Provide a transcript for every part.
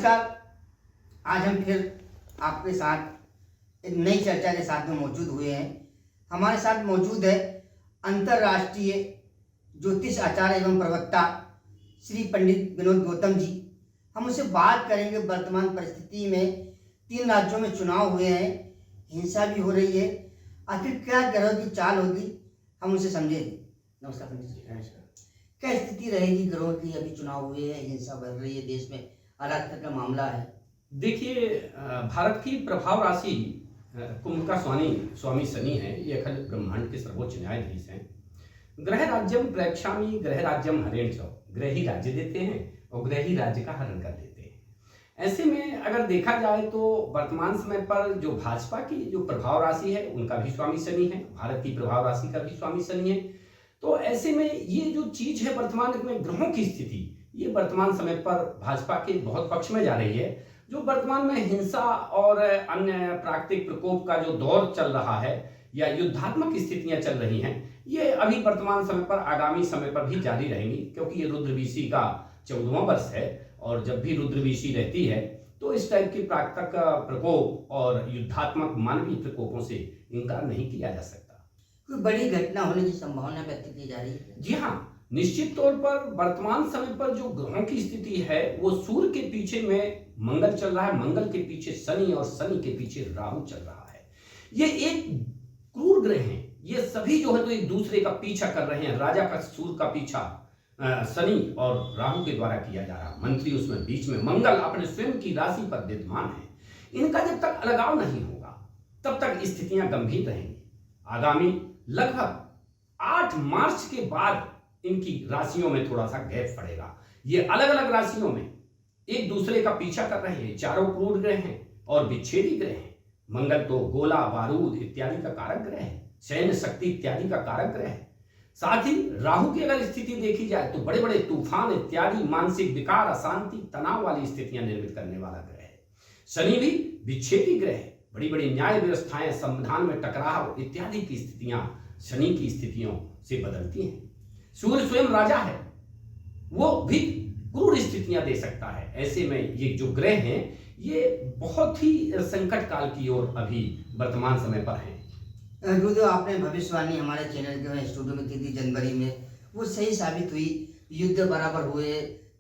नमस्कार। आज हम फिर आपके साथ एक नई चर्चा के साथ में मौजूद हुए हैं। हमारे साथ मौजूद है अंतर्राष्ट्रीय ज्योतिष आचार्य एवं प्रवक्ता श्री पंडित विनोद गौतम जी। हम उससे बात करेंगे वर्तमान परिस्थिति में 3 राज्यों में चुनाव हुए हैं, हिंसा भी हो रही है, आखिर क्या ग्रहों की चाल होगी, हम उसे समझेंगे। नमस्कार पंडित जी। नमस्कार। क्या स्थिति रहेगी ग्रहों की? अभी चुनाव हुए हैं, हिंसा बढ़ रही है, देश में अराजकता का मामला है। देखिए, भारत की प्रभाव राशि कुंभ का स्वामी शनि है। ये अखिल ब्रह्मांड के सर्वोच्च न्यायाधीश हैं। ग्रह राज्यम प्रेक्षामी ग्रह राज्यम हरेण च, ग्रह ही राज्य देते हैं और ग्रह ही राज्य का हरण कर देते हैं। ऐसे में अगर देखा जाए तो वर्तमान समय पर जो भाजपा की जो प्रभाव राशि है उनका भी स्वामी शनि है, भारत की प्रभाव राशि का भी स्वामी शनि है। तो ऐसे में ये जो चीज है वर्तमान में ग्रहों की स्थिति, ये वर्तमान समय पर भाजपा के बहुत पक्ष में जा रही है। जो वर्तमान में हिंसा और अन्य प्राकृतिक प्रकोप का जो दौर चल रहा है या युद्धात्मक स्थितियां चल रही हैं, ये अभी वर्तमान समय पर आगामी समय पर भी जारी रहेंगी, क्योंकि ये रुद्रवीशी का 14वां वर्ष है और जब भी रुद्रवीशी रहती है तो इस टाइप के प्राकृतिक प्रकोप और युद्धात्मक मानवीय प्रकोपों से इनकार नहीं किया जा सकता। कोई बड़ी घटना होने की संभावना व्यक्त की जा रही है? जी हाँ, निश्चित तौर पर वर्तमान समय पर जो ग्रहों की स्थिति है वो सूर्य के पीछे में मंगल चल रहा है, मंगल के पीछे शनि और शनि के पीछे राहु चल रहा है। ये एक क्रूर ग्रह हैं। ये सभी जो है तो एक दूसरे का पीछा कर रहे हैं। राजा का सूर्य का पीछा शनि और राहु के द्वारा किया जा रहा है। मंत्री उसमें बीच में, मंगल अपने स्वयं की राशि पर विद्यमान है। इनका जब तक अलगाव नहीं होगा तब तक स्थितियां गंभीर रहेंगी। आगामी लगभग 8 मार्च के बाद इनकी राशियों में थोड़ा सा गैप पड़ेगा। ये अलग अलग राशियों में एक दूसरे का पीछा कर रहे हैं। चारों क्रूर ग्रह हैं और विच्छेदी ग्रह हैं। मंगल तो गोला बारूद इत्यादि का कारक ग्रह है, सैन्य शक्ति इत्यादि का कारक ग्रह है। साथ ही राहु की अगर स्थिति देखी जाए तो बड़े बड़े तूफान इत्यादि मानसिक विकार, अशांति, तनाव वाली स्थितियां निर्मित करने वाला ग्रह है। शनि भी विच्छेदी ग्रह है। बड़ी बड़ी न्याय व्यवस्थाएं, संविधान में टकराव इत्यादि की स्थितियां शनि की स्थितियों से बदलती हैं। सूर्य स्वयं राजा है, वो भी क्रूर स्थितियां दे सकता है। ऐसे में ये जो ग्रह हैं ये बहुत ही संकट काल की ओर अभी वर्तमान समय पर हैं। गुरुदेव, आपने भविष्यवाणी हमारे चैनल के स्टूडियो में की थी जनवरी में, वो सही साबित हुई। युद्ध बराबर हुए,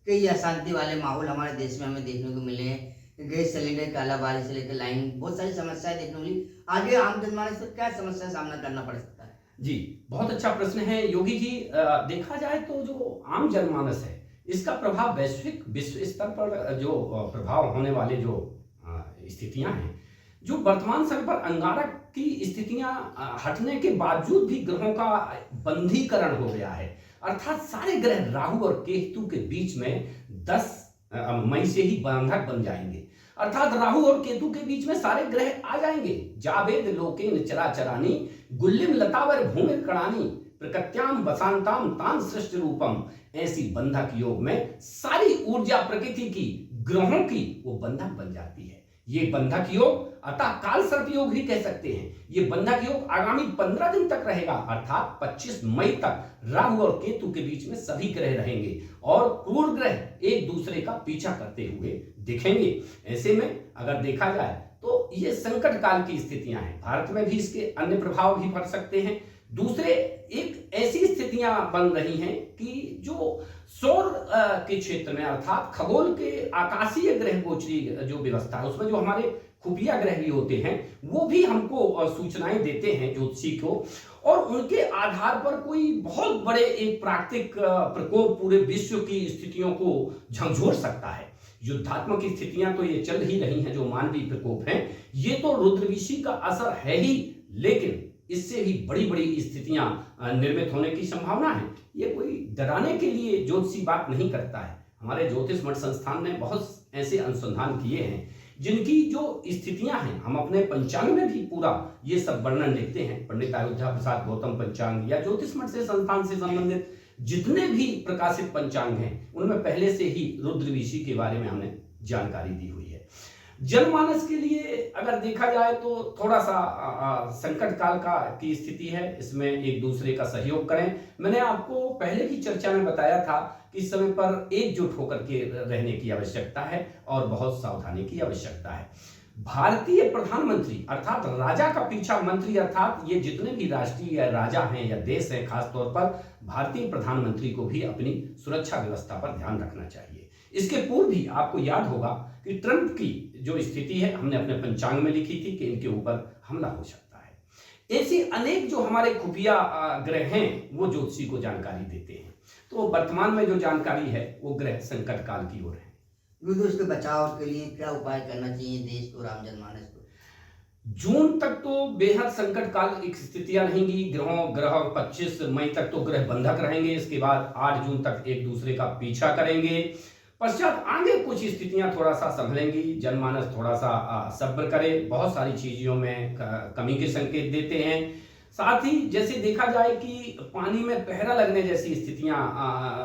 कई अशांति वाले माहौल हमारे देश में हमें देखने को मिले हैं। गैस सिलेंडर, कालाबाजारी से लेकर लाइन, बहुत सारी समस्याएं देखने को मिली। आगे आम जनमानस को क्या समस्या सामना करना पड़ सकता है? जी, बहुत अच्छा प्रश्न है योगी जी। देखा जाए तो जो आम जनमानस है इसका प्रभाव वैश्विक विश्व स्तर पर जो प्रभाव होने वाले जो स्थितियां हैं, जो वर्तमान समय पर अंगारक की स्थितियां हटने के बावजूद भी ग्रहों का बंधीकरण हो गया है। अर्थात सारे ग्रह राहु और केतु के बीच में 10 मई से ही बंधक बन जाएंगे। अर्थात राहु और केतु के बीच में सारे ग्रह आ जाएंगे। जावेद लोकेन चराचरानी गुल्लिम लतावर भूमि कणानी प्रकृत्याम वसांताम तान सृष्टि रूपम। ऐसी बंधक योग में सारी ऊर्जा प्रकृति की, ग्रहों की, वो बंधक बन जाती है। ये बंधक योग अतः काल सर्प योग भी कह सकते हैं। ये बंधक योग आगामी 15 दिन तक रहेगा, अर्थात 25 मई तक राहु और केतु के बीच में सभी ग्रह रहेंगे और क्रूर ग्रह एक दूसरे का पीछा करते हुए दिखेंगे। ऐसे में अगर देखा जाए तो ये संकट काल की स्थितियां हैं। भारत में भी इसके अन्य प्रभाव भी पड़ सकते हैं। दूसरे एक ऐसी स्थितियां बन रही हैं कि जो सौर के क्षेत्र में, अर्थात खगोल के आकाशीय ग्रह गोचरी जो व्यवस्था है उसमें जो हमारे खुफिया ग्रह भी होते हैं वो भी हमको सूचनाएं देते हैं ज्योतिषी को, और उनके आधार पर कोई बहुत बड़े एक प्राकृतिक प्रकोप पूरे विश्व की स्थितियों को झंझोर सकता है। युद्धात्मक स्थितियां तो ये चल ही रही हैं, जो मानवीय प्रकोप हैं ये तो रुद्रवीशी का असर है ही, लेकिन इससे भी बड़ी बड़ी स्थितियां निर्मित होने की संभावना है। ये कोई डराने के लिए ज्योतिषी बात नहीं करता है। हमारे ज्योतिष मठ संस्थान ने बहुत ऐसे अनुसंधान किए हैं जिनकी जो स्थितियां हैं हम अपने पंचांग में भी पूरा ये सब वर्णन लिखते हैं। पंडित अयोध्या प्रसाद गौतम पंचांग या ज्योतिष मठ से संस्थान से संबंधित जितने भी प्रकाशित पंचांग हैं उनमें पहले से ही रुद्रवीशी के बारे में हमने जानकारी दी हुई है। जनमानस के लिए अगर देखा जाए तो थोड़ा सा संकट काल का की स्थिति है। इसमें एक दूसरे का सहयोग करें। मैंने आपको पहले की चर्चा में बताया था कि इस समय पर एकजुट होकर के रहने की आवश्यकता है और बहुत सावधानी की आवश्यकता है। भारतीय प्रधानमंत्री अर्थात राजा का पीछा मंत्री, अर्थात ये जितने भी राष्ट्रीय या राजा हैं या देश हैं, खासतौर पर भारतीय प्रधानमंत्री को भी अपनी सुरक्षा व्यवस्था पर ध्यान रखना चाहिए। इसके पूर्व भी आपको याद होगा कि ट्रंप की जो स्थिति है हमने अपने पंचांग में लिखी थी कि इनके ऊपर हमला हो सकता है। ऐसी अनेक जो हमारे खुफिया ग्रह हैं वो ज्योतिषी को जानकारी देते हैं। तो वर्तमान में जो जानकारी है वो ग्रह संकट काल की ओर है। विदुष के बचाव के लिए क्या उपाय करना चाहिए देश को, राम जनमानस को? जून तक तो बेहद संकट काल एक स्थितियां रहेंगी। ग्रह 25 मई तक तो ग्रह बंधक रहेंगे। इसके बाद 8 जून तक एक दूसरे का पीछा करेंगे। पश्चात आगे कुछ स्थितियां थोड़ा सा संभलेंगी। जनमानस थोड़ा सा सब्र करे, बहुत सारी चीजों में कमी के संकेत देते हैं। साथ ही जैसे देखा जाए कि पानी में पहरा लगने जैसी स्थितियां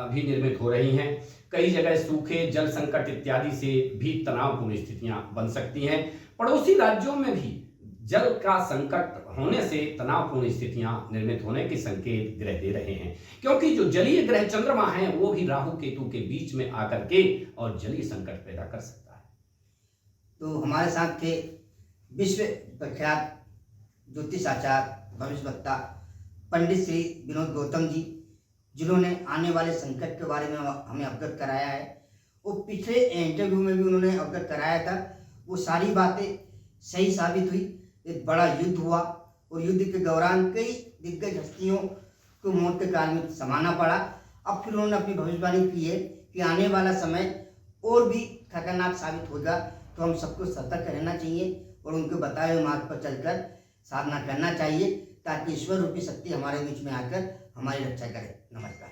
भी निर्मित हो रही हैं। कई जगह सूखे, जल संकट इत्यादि से भी तनावपूर्ण स्थितियां बन सकती हैं। पड़ोसी राज्यों में भी जल का संकट होने से तनावपूर्ण स्थितियां निर्मित होने के संकेत ग्रह दे रहे हैं, क्योंकि जो जलीय ग्रह चंद्रमा है वो भी राहु केतु के बीच में आकर के और जलीय संकट पैदा कर सकता है। तो हमारे साथ थे विश्व प्रख्यात ज्योतिष आचार्य भविष्यवक्ता पंडित श्री विनोद गौतम जी, जिन्होंने आने वाले संकट के बारे में हमें अवगत कराया है। वो पिछले इंटरव्यू में भी उन्होंने अवगत कराया था। वो सारी बातें सही साबित हुई। एक बड़ा युद्ध हुआ और युद्ध के दौरान कई दिग्गज हस्तियों को मौत के काल में समाना पड़ा। अब फिर उन्होंने अपनी भविष्यवाणी की है कि आने वाला समय और भी खतरनाक साबित होगा। तो हम सबको सतर्क रहना चाहिए और उनके बताए हुए मार्ग पर चलकर साधना करना चाहिए, ताकि ईश्वर रूपी शक्ति हमारे बीच में आकर हमारी रक्षा करे। नमस्कार।